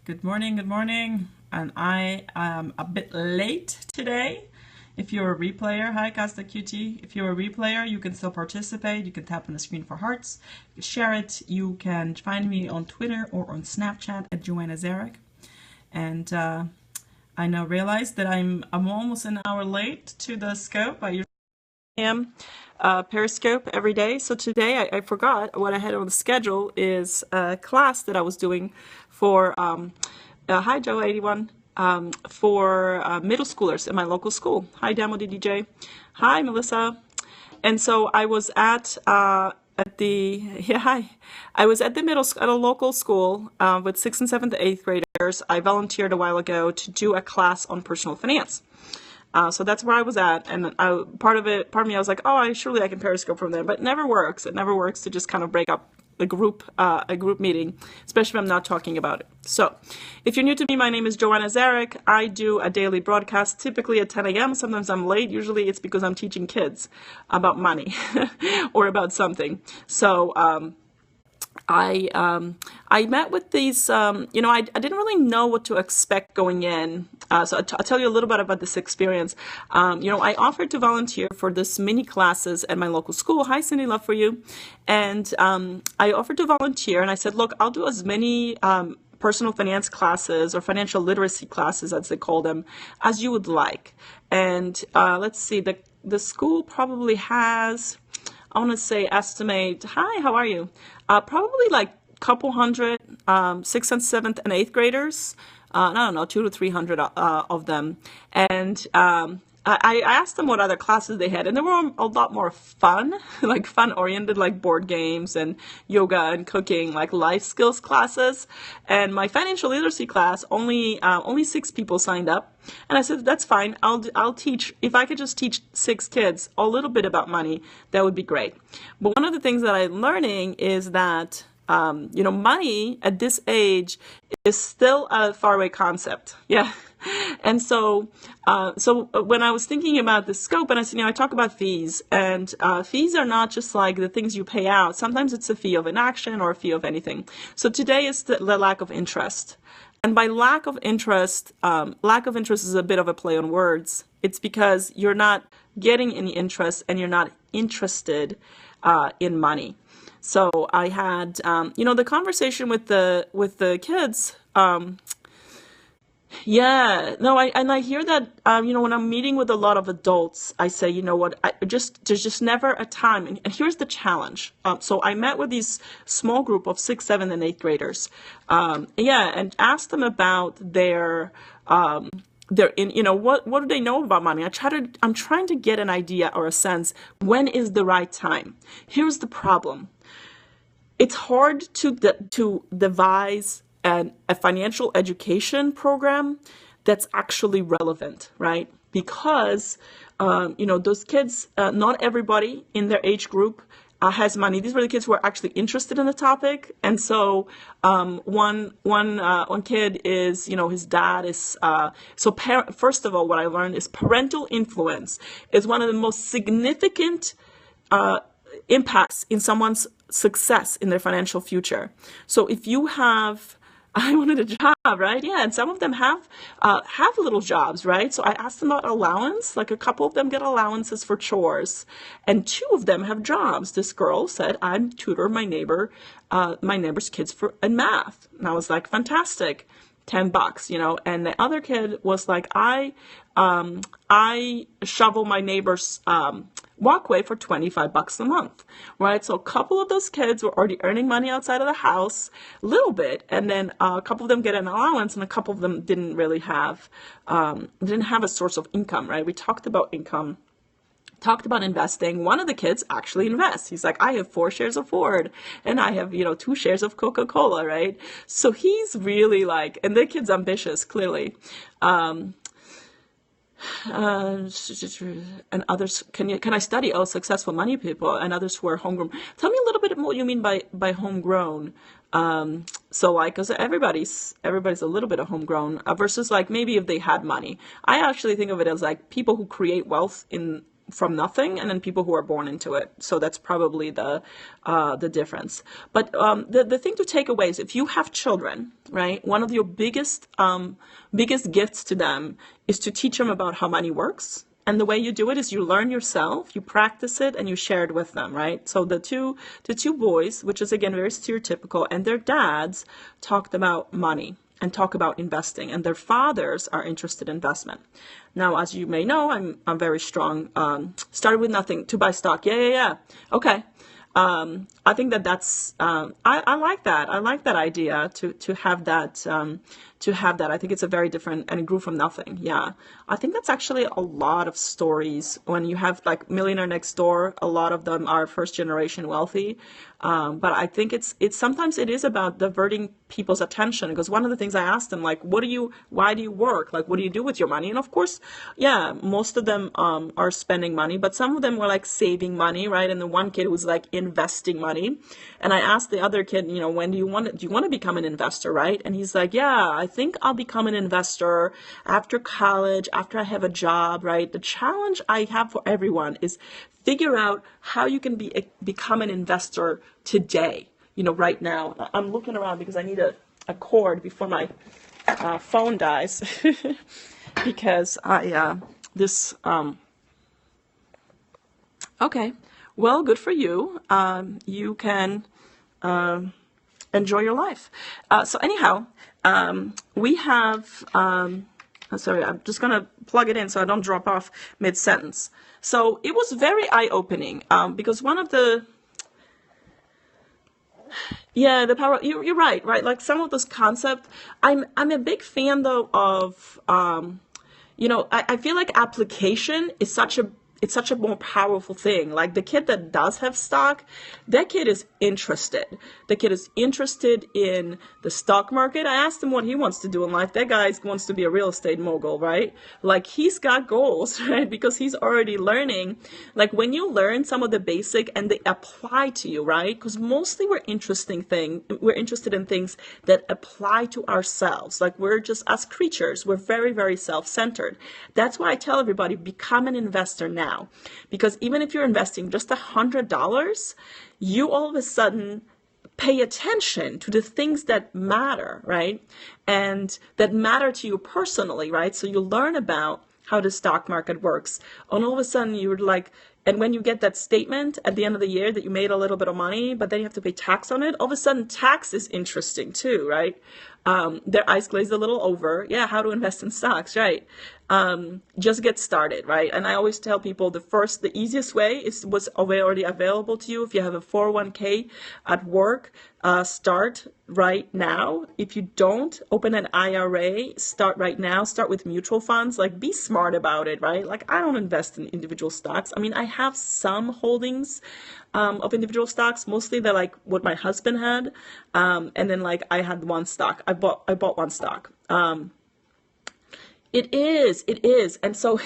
Good morning, and I am a bit late today. If you're a replayer, hi Casta QT. If you're a replayer, you can still participate. You can tap on the screen for hearts, you can share it. You can find me on Twitter or on Snapchat at joannazarach. And I now realize that I'm almost an hour late to the scope. I usually am Periscope every day. So today I forgot what I had on the schedule is a class that I was doing for, hi Joe81, for middle schoolers in my local school. Hi Demo DJ. Hi Melissa. And so I was at I was at at a local school with 6th and 7th and 8th graders. I volunteered a while ago to do a class on personal finance. So that's where I was at, and part of me, I was like, oh, surely I can Periscope from there, but it never works. It never works to just kind of break up a group meeting, especially if I'm not talking about it. So if you're new to me, my name is Joanna Zarek. I do a daily broadcast, typically at 10 a.m. Sometimes I'm late. Usually it's because I'm teaching kids about money or about something. So I met with these, I didn't really know what to expect going in. So I'll tell you a little bit about this experience. I offered to volunteer for this mini classes at my local school. Hi, Cindy, love for you. And I offered to volunteer, and I said, look, I'll do as many personal finance classes or financial literacy classes, as they call them, as you would like. And let's see, the school probably has, I want to say estimate, hi, how are you? Probably like a couple hundred 6th and 7th and 8th graders. I don't know, 200 to 300 of them. And I asked them what other classes they had, and they were a lot more fun, like fun-oriented, like board games and yoga and cooking, like life skills classes. And my financial literacy class, only 6 people signed up. And I said, that's fine. I'll teach, if I could just teach 6 kids a little bit about money, that would be great. But one of the things that I'm learning is that money at this age is still a faraway concept. Yeah. And so when I was thinking about the scope, and I said, I talk about fees, and fees are not just like the things you pay out. Sometimes it's a fee of inaction or a fee of anything. So today is the lack of interest. And by lack of interest is a bit of a play on words. It's because you're not getting any interest and you're not interested in money. So I had, the conversation with the kids. I hear that, when I'm meeting with a lot of adults, I say, there's just never a time. And here's the challenge. So I met with these small group of 6th, 7th, and 8th graders. And asked them about what do they know about money? I'm trying to get an idea or a sense, when is the right time? Here's the problem. It's hard to devise a financial education program that's actually relevant, right? Because, those kids, not everybody in their age group has money. These were the kids who are actually interested in the topic. And so one kid is, his dad is, first of all, what I learned is parental influence is one of the most significant impacts in someone's success in their financial future. So if you have, I wanted a job, right? Yeah, and some of them have little jobs, right? So I asked them about allowance. Like a couple of them get allowances for chores, and 2 of them have jobs. This girl said, "I'm tutor my neighbor's kids in math," and I was like, "Fantastic, $10, And the other kid was like, "I shovel my neighbor's walkway for $25 a month," right? So a couple of those kids were already earning money outside of the house, a little bit, and then a couple of them get an allowance, and a couple of them didn't really have, a source of income, right? We talked about income, talked about investing. One of the kids actually invests. He's like, I have 4 shares of Ford, and I have, 2 shares of Coca-Cola, right? So he's really like, and the kid's ambitious, clearly. And others, can I study successful money people and others who are homegrown? Tell me a little bit more what you mean by homegrown. Because everybody's a little bit of homegrown versus like maybe if they had money. I actually think of it as like people who create wealth in from nothing, and then people who are born into it. So that's probably the difference. But the thing to take away is if you have children, right, one of your biggest gifts to them is to teach them about how money works. And the way you do it is you learn yourself, you practice it, and you share it with them, right? So the two boys, which is again very stereotypical, and their dads talked about money and talk about investing, and their fathers are interested in investment. Now, as you may know, I'm very strong. Started with nothing to buy stock. Yeah. Okay. I think that's I like that. I like that idea to have that. I think it's a very different, and it grew from nothing. Yeah. I think that's actually a lot of stories. When you have like Millionaire Next Door, a lot of them are first generation wealthy. But I think it's sometimes it is about diverting people's attention, because one of the things I asked them, like, why do you work? Like, what do you do with your money? And of course, yeah, most of them are spending money, but some of them were like saving money, right? And the one kid was like investing money. And I asked the other kid, when do you want to become an investor, right? And he's like, yeah, I think I'll become an investor after college, after I have a job, right? The challenge I have for everyone is figure out how you can become an investor today, right now. I'm looking around because I need a cord before my phone dies because okay, well, good for you. You can enjoy your life. So anyhow, we have, sorry, I'm just going to plug it in so I don't drop off mid-sentence. So it was very eye-opening because one of the power, you're right? Like some of those concepts, I'm a big fan though of, I feel like application is it's such a more powerful thing. Like the kid that does have stock, that kid is interested. The kid is interested in the stock market. I asked him what he wants to do in life. That guy wants to be a real estate mogul, right? Like he's got goals, right? Because he's already learning. Like when you learn some of the basic and they apply to you, right? Because mostly we're interested in things that apply to ourselves. Like we're just, as creatures, we're very, very self-centered. That's why I tell everybody, become an investor now. Because even if you're investing just $100, you all of a sudden pay attention to the things that matter, right? And that matter to you personally, right? So you learn about how the stock market works. And all of a sudden you're like, and when you get that statement at the end of the year that you made a little bit of money, but then you have to pay tax on it, all of a sudden tax is interesting too, right? Their eyes glaze a little over. Yeah, how to invest in stocks, right? Just get started, right? And I always tell people the easiest way is what's already available to you. If you have a 401k at work, start right now. If you don't, open an IRA, start right now. Start with mutual funds. Like, be smart about it, right? Like, I don't invest in individual stocks. I mean, I have some holdings of individual stocks. Mostly they're like what my husband had, and then like I had one stock. I bought one stock. It is. And so,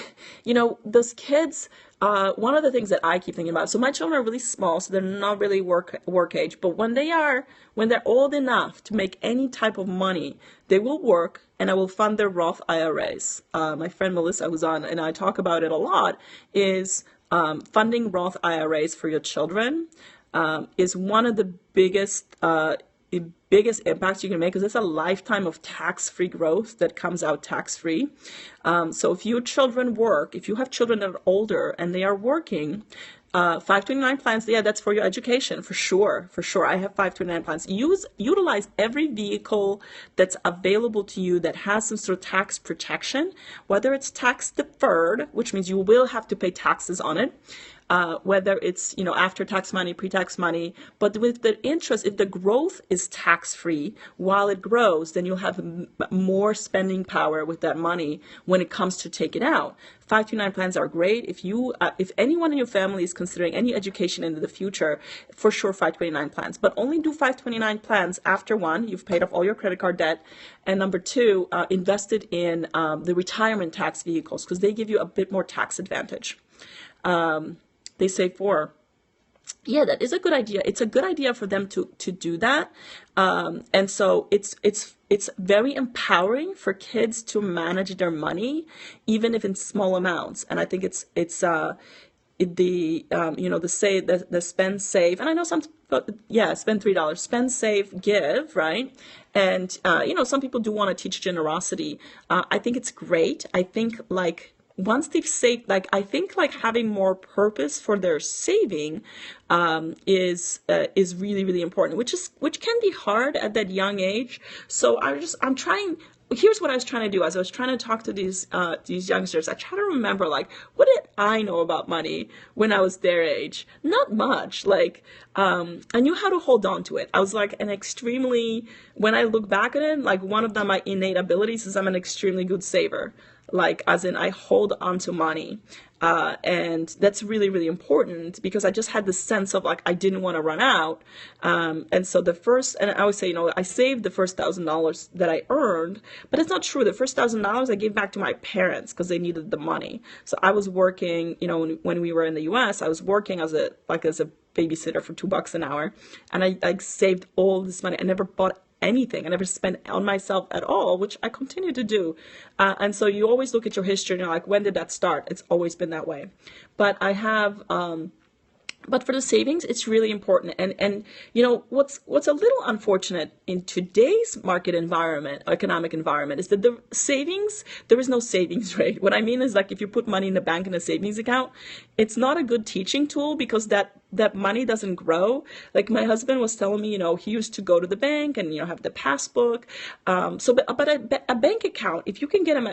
those kids, one of the things that I keep thinking about, so my children are really small, so they're not really work age, but when they're old enough to make any type of money, they will work, and I will fund their Roth IRAs. My friend Melissa, who's on, and I talk about it a lot, is funding Roth IRAs for your children is one of the biggest impacts you can make, because it's a lifetime of tax-free growth that comes out tax-free. So if your children work, if you have children that are older and they are working, 529 plans, yeah, that's for your education, for sure. I have 529 plans. Utilize every vehicle that's available to you that has some sort of tax protection, whether it's tax deferred, which means you will have to pay taxes on it, whether it's, after tax money, pre-tax money, but with the interest, if the growth is tax-free while it grows, then you'll have more spending power with that money when it comes to take it out. 529 plans are great. If anyone in your family is considering any education into the future, for sure 529 plans, but only do 529 plans after one, you've paid off all your credit card debt, and number two, invested in the retirement tax vehicles, because they give you a bit more tax advantage. They say yeah, that is a good idea. It's a good idea for them to do that. And so it's very empowering for kids to manage their money, even if in small amounts. And I think the spend save, and I know some, yeah, spend $3, spend save give, right? And some people do want to teach generosity. I think it's great. I think like once they've saved, like I think like having more purpose for their saving is really really important, which can be hard at that young age. So I'm trying. Here's what I was trying to do as I was trying to talk to these youngsters. I try to remember, like, what did I know about money when I was their age? Not much. Like, I knew how to hold on to it. I was like when I look back at it, like one of my innate abilities is I'm an extremely good saver. Like, as in I hold on to money. And that's really, really important because I just had this sense of like, I didn't want to run out. And so and I always say, I saved the first $1,000 that I earned, but it's not true. The first $1,000 I gave back to my parents because they needed the money. So I was working, when we were in the US, I was working as a babysitter for $2 an hour. And I saved all this money. I never bought anything. I never spent on myself at all, which I continue to do. And so you always look at your history and you're like, when did that start? It's always been that way. But I have, but for the savings, it's really important. And what's a little unfortunate in today's economic environment, is that there is no savings rate. What I mean is, like, if you put money in the bank in a savings account, it's not a good teaching tool because that money doesn't grow. Like my husband was telling me, he used to go to the bank and, have the passbook. But a bank account, if you can get him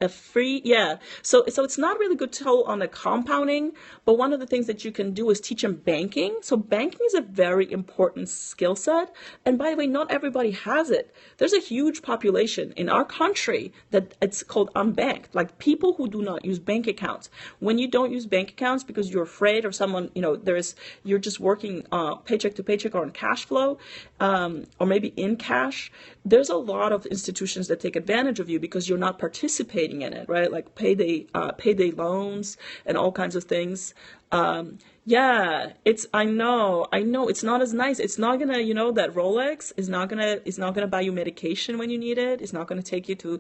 a free, yeah. So it's not really good tool on the compounding, but one of the things that you can do is teach him banking. So banking is a very important skill set. And by the way, not everybody has it. There's a huge population in our country that it's called unbanked, like people who do not use bank accounts. When you don't use bank accounts because you're afraid or someone, you're just working paycheck to paycheck or on cash flow, or maybe in cash, there's a lot of institutions that take advantage of you because you're not participating in it, right? Like payday loans and all kinds of things. Yeah, I know, it's not as nice. It's not gonna, that Rolex is not gonna buy you medication when you need it. It's not gonna take you to,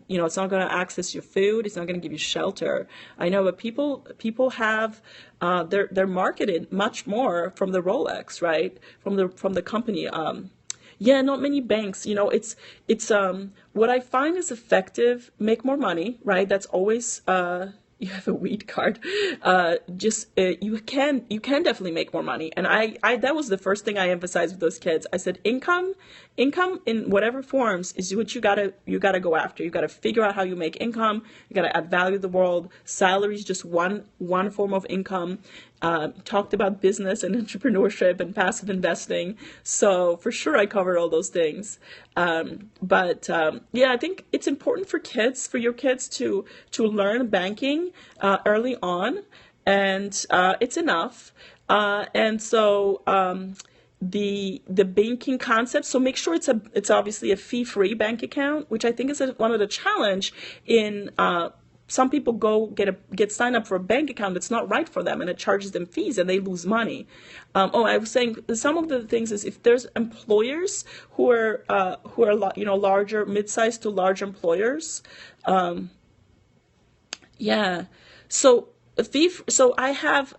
it's not gonna access your food. It's not gonna give you shelter. I know, but people have, they're marketed much more from the Rolex, right? From the company. Yeah, not many banks, it's what I find is effective, make more money, right? That's always, you have a weed card. You can definitely make more money. And I that was the first thing I emphasized with those kids. I said, income in whatever forms is what you gotta go after. You gotta figure out how you make income. You gotta add value to the world. Salary is just one form of income. Talked about business and entrepreneurship and passive investing. So for sure I covered all those things. Yeah, I think it's important for your kids to learn banking early on, and it's enough. And so the banking concept. So make sure it's obviously a fee-free bank account, which I think is one of the challenge in. Some people get signed up for a bank account that's not right for them, and it charges them fees, and they lose money. I was saying some of the things is if there's employers who are larger, mid-sized to large employers. Yeah. So I have.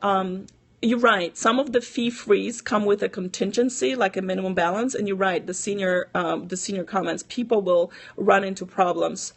You're right. Some of the fee frees come with a contingency, like a minimum balance, and you're right. The senior comments, people will run into problems.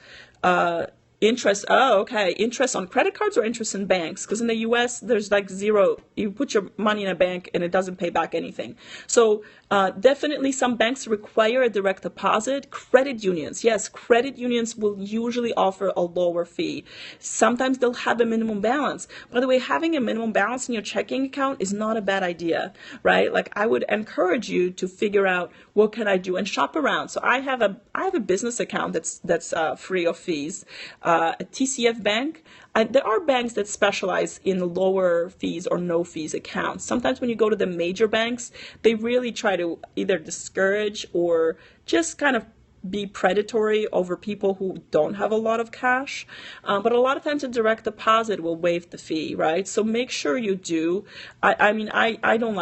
Interest. Oh, okay. Interest on credit cards or interest in banks? Because in the U.S., there's like zero. You put your money in a bank and it doesn't pay back anything. So definitely some banks require a direct deposit. Credit unions. Yes, credit unions will usually offer a lower fee. Sometimes they'll have a minimum balance. By the way, having a minimum balance in your checking account is not a bad idea, right? Like I would encourage you to figure out what can I do and shop around. So I have a business account that's free of fees. A TCF bank. There are banks that specialize in lower fees or no fees accounts. Sometimes when you go to the major banks, they really try to either discourage or just kind of be predatory over people who don't have a lot of cash. But a lot of times a direct deposit will waive the fee, right? So make sure you do. I do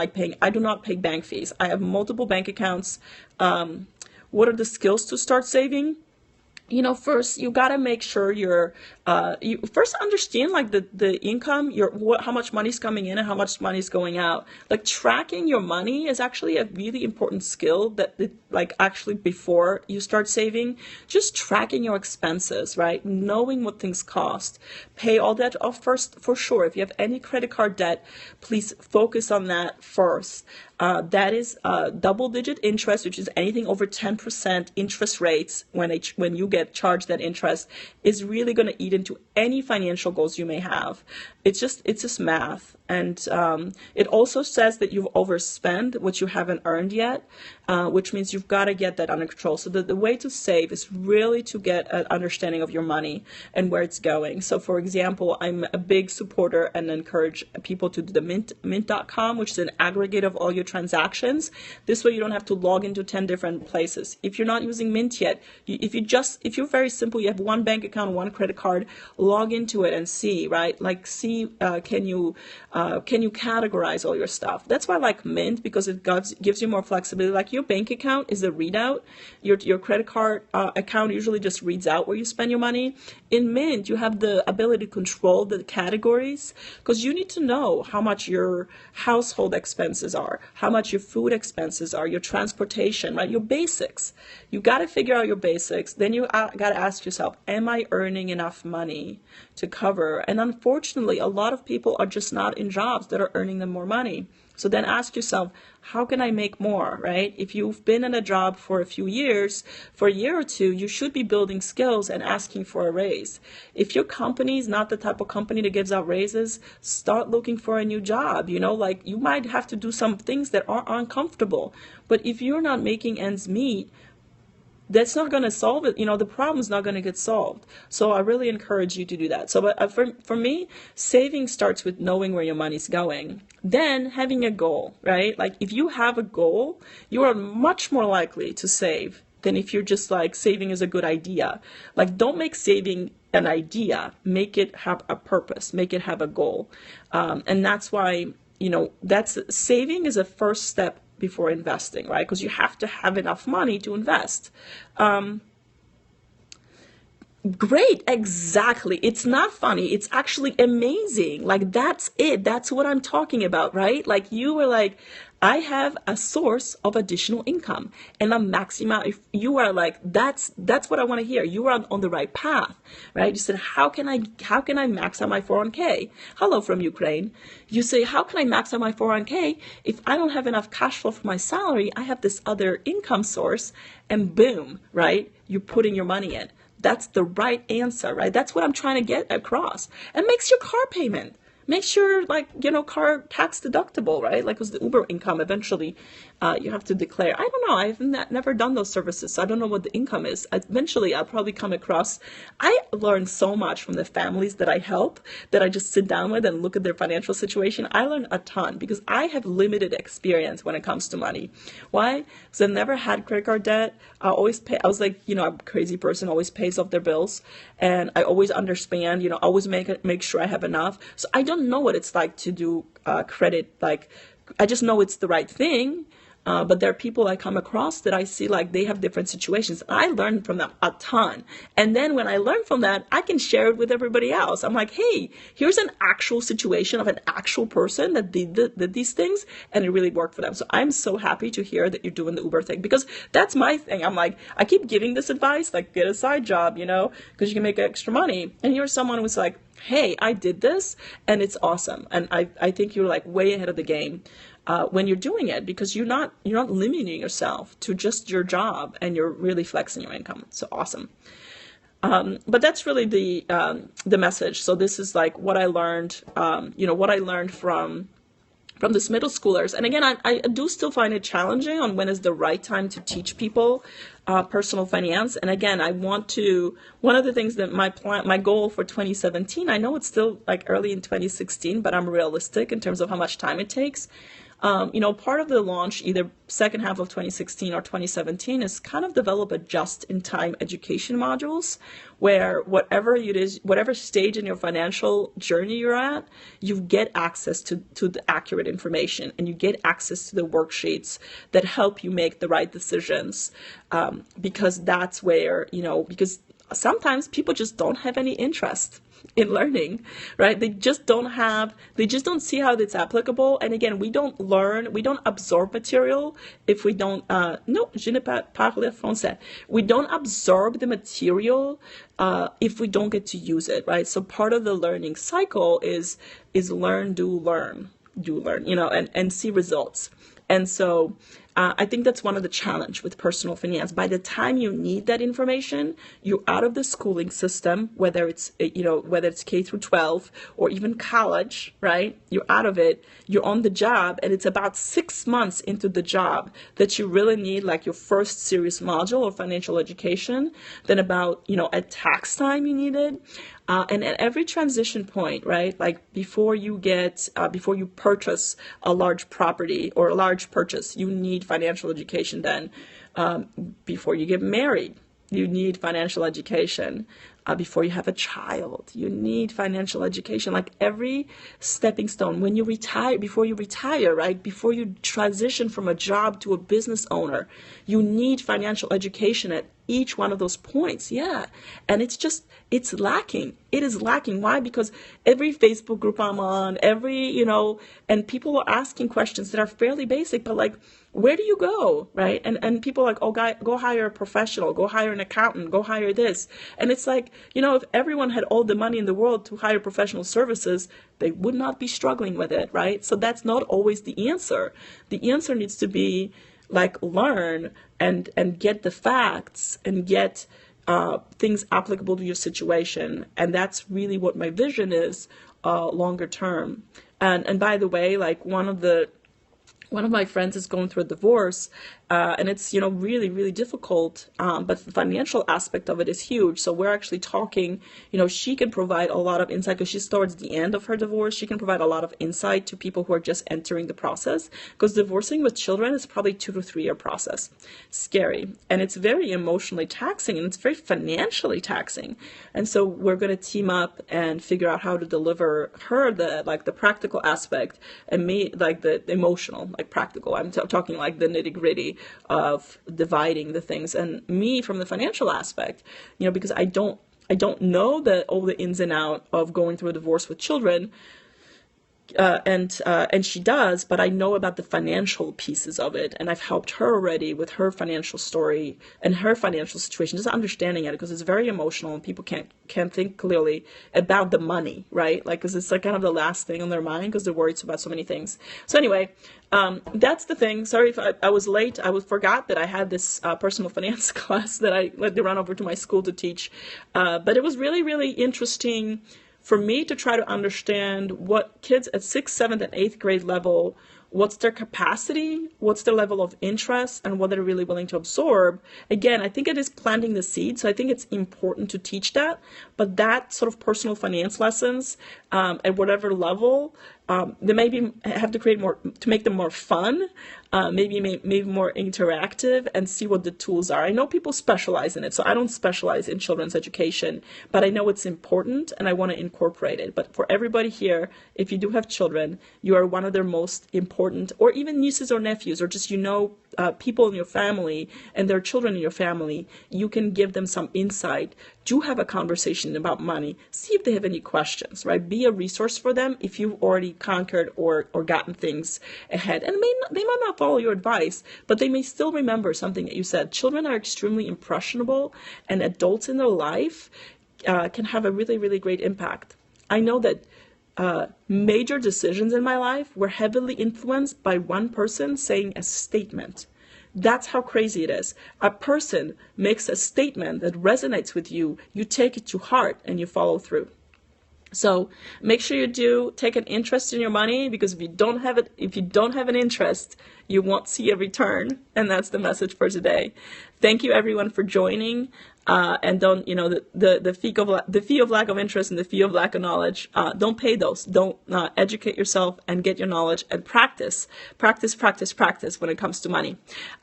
not pay bank fees. I have multiple bank accounts. What are the skills to start saving? first you got to make sure you first understand like the income, how much money's coming in and how much money's going out. Like tracking your money is actually a really important skill like actually before you start saving, just tracking your expenses, right? Knowing what things cost. Pay all that off first for sure. If you have any credit card debt, please focus on that first. That is double-digit interest, which is anything over 10% interest rates when you get charged that interest, is really going to eat into any financial goals you may have. It's just math. And it also says that you've overspent what you haven't earned yet, which means you've got to get that under control. So the way to save is really to get an understanding of your money and where it's going. So for example, I'm a big supporter and encourage people to do the mint.com, which is an aggregate of all your transactions. This way you don't have to log into 10 different places. If you're not using Mint yet, if you're very simple, you have one bank account, one credit card, log into it and see, right? Like see, can you categorize all your stuff? That's why I like Mint, because it gives you more flexibility. Like your bank account is a readout. Your credit card account usually just reads out where you spend your money. In Mint, you have the ability to control the categories, because you need to know how much your household expenses are, how much your food expenses are, your transportation, right? Your basics. You got to figure out your basics. Then you got to ask yourself, am I earning enough money to cover? And unfortunately, a lot of people are just not in jobs that are earning them more money. So then ask yourself, how can I make more, right? If you've been in a job for a few years, for a year or two, you should be building skills and asking for a raise. If your company is not the type of company that gives out raises, start looking for a new job. Like you might have to do some things that are uncomfortable. But if you're not making ends meet, that's not going to solve it. The problem's not going to get solved. So I really encourage you to do that. So for me, saving starts with knowing where your money's going. Then having a goal, right? Like if you have a goal, you are much more likely to save than if you're just like saving is a good idea. Like don't make saving an idea. Make it have a purpose. Make it have a goal. And that's why, saving is a first step before investing, right? Because you have to have enough money to invest. Great, exactly. It's not funny. It's actually amazing. Like that's it. That's what I'm talking about, right? Like you were like, I have a source of additional income and I'm maximizing. If you are like, that's what I want to hear. You are on the right path, right? You said, how can I max out my 401k? Hello from Ukraine. You say, how can I max out my 401k? If I don't have enough cash flow for my salary, I have this other income source, and boom, right? You're putting your money in. That's the right answer, right? That's what I'm trying to get across. And makes your car payment. Make sure, car tax deductible, right? Like, because the Uber income eventually you have to declare. I don't know. I've never done those services, so I don't know what the income is. Eventually, I'll probably come across. I learn so much from the families that I help, that I just sit down with and look at their financial situation. I learn a ton because I have limited experience when it comes to money. Why? Because I've never had credit card debt. I always pay. I was like, a crazy person, always pays off their bills, and I always understand. Always make sure I have enough. So I don't know what it's like to do credit. Like, I just know it's the right thing. But there are people I come across that I see like they have different situations. I learn from them a ton. And then when I learn from that, I can share it with everybody else. I'm like, hey, here's an actual situation of an actual person that did these things, and it really worked for them. So I'm so happy to hear that you're doing the Uber thing, because that's my thing. I'm like, I keep giving this advice, like get a side job, because you can make extra money. And you're someone who's like, hey, I did this and it's awesome. And I think you're like way ahead of the game when you're doing it, because you're not limiting yourself to just your job, and you're really flexing your income. So awesome. But that's really the message. So this is like what I learned, what I learned from this middle schoolers. And again, I do still find it challenging on when is the right time to teach people personal finance. And again, one of the things that my goal for 2017, I know it's still like early in 2016, but I'm realistic in terms of how much time it takes. Part of the launch, either second half of 2016 or 2017, is kind of develop a just-in-time education modules where whatever stage in your financial journey you're at, you get access to the accurate information, and you get access to the worksheets that help you make the right decisions, because that's where, because sometimes people just don't have any interest in learning, right? They just don't see how it's applicable. And again, we don't absorb material if we don't, no, je ne parle français. We don't absorb the material if we don't get to use it, right? So part of the learning cycle is learn, do, learn, and see results. And so I think that's one of the challenge with personal finance. By the time you need that information, you're out of the schooling system, whether it's K through 12 or even college, right? You're out of it. You're on the job, and it's about 6 months into the job that you really need like your first serious module of financial education. Then about, at tax time you need it. And at every transition point, right? Like before you purchase a large property or a large purchase, you need financial education. Then before you get married, you need financial education. Before you have a child, you need financial education. Like every stepping stone, when you retire, before you retire, right? Before you transition from a job to a business owner, you need financial education at each one of those points. Yeah. And it's lacking. It is lacking. Why? Because every Facebook group I'm on, and people are asking questions that are fairly basic, but like, where do you go? Right. And people are like, oh, go hire a professional, go hire an accountant, go hire this. And it's like, if everyone had all the money in the world to hire professional services, they would not be struggling with it. Right. So that's not always the answer. The answer needs to be like learn and get the facts and get things applicable to your situation. And that's really what my vision is longer term. And by the way, like one of my friends is going through a divorce, and it's, really, really difficult. But the financial aspect of it is huge. So we're actually talking, she can provide a lot of insight because she's towards the end of her divorce. She can provide a lot of insight to people who are just entering the process, because divorcing with children is probably 2 to 3 year process. Scary. And it's very emotionally taxing, and it's very financially taxing. And so we're going to team up and figure out how to deliver her the practical aspect, and me like the emotional, like practical. I'm talking like the nitty gritty of dividing the things, and me from the financial aspect, because I don't know all the ins and outs of going through a divorce with children. And she does, but I know about the financial pieces of it, and I've helped her already with her financial story and her financial situation, just understanding it, because it's very emotional and people can't think clearly about the money, right? Like, because it's like kind of the last thing on their mind because they're worried about so many things. So anyway, that's the thing. Sorry if I was late. I forgot that I had this personal finance class that I had to run over to my school to teach, but it was really, really interesting for me to try to understand what kids at 6th, 7th, and 8th grade level, what's their capacity, what's their level of interest, and what they're really willing to absorb. Again, I think it is planting the seed, so I think it's important to teach that, but that sort of personal finance lessons at whatever level, they maybe have to create more, to make them more fun, maybe more interactive, and see what the tools are. I know people specialize in it, so I don't specialize in children's education, but I know it's important and I want to incorporate it. But for everybody here, if you do have children, you are one of their most important, or even nieces or nephews, or just people in your family and their children in your family, you can give them some insight. Do have a conversation about money. See if they have any questions, right? Be a resource for them if you've already conquered or gotten things ahead. And they might not follow your advice, but they may still remember something that you said. Children are extremely impressionable, and adults in their life can have a really, really great impact. I know that major decisions in my life were heavily influenced by one person saying a statement. That's how crazy it is. A person makes a statement that resonates with you, you take it to heart, and you follow through. So make sure you do take an interest in your money, because if you don't have an interest, you won't see a return. And that's the message for today. Thank you everyone for joining. And don't, the fee of lack of interest and the fee of lack of knowledge, don't pay those. Don't educate yourself and get your knowledge, and practice when it comes to money.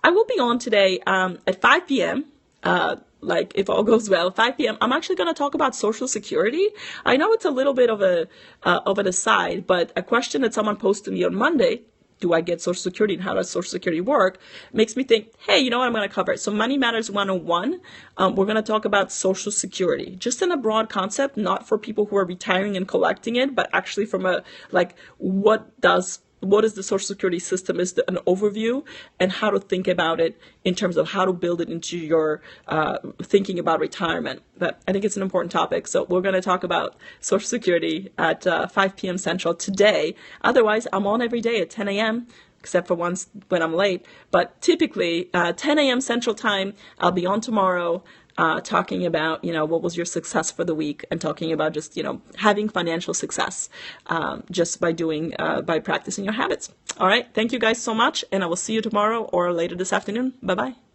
I will be on today at 5 p.m. Like if all goes well, 5 p.m. I'm actually going to talk about Social Security. I know it's a little bit of an aside, but a question that someone posted to me on Monday do I get Social Security and how does Social Security work, makes me think, hey, you know what, I'm going to cover it. So Money Matters 101, we're going to talk about Social Security, just in a broad concept, not for people who are retiring and collecting it, but actually from a, like, what is the Social Security system, is an overview, and how to think about it in terms of how to build it into your thinking about retirement. But I think it's an important topic. So we're going to talk about Social Security at 5 p.m. Central today. Otherwise, I'm on every day at 10 a.m., except for once when I'm late. But typically, 10 a.m. Central Time, I'll be on tomorrow. Talking about, what was your success for the week, and talking about just, having financial success just by practicing your habits. All right. Thank you guys so much. And I will see you tomorrow or later this afternoon. Bye-bye.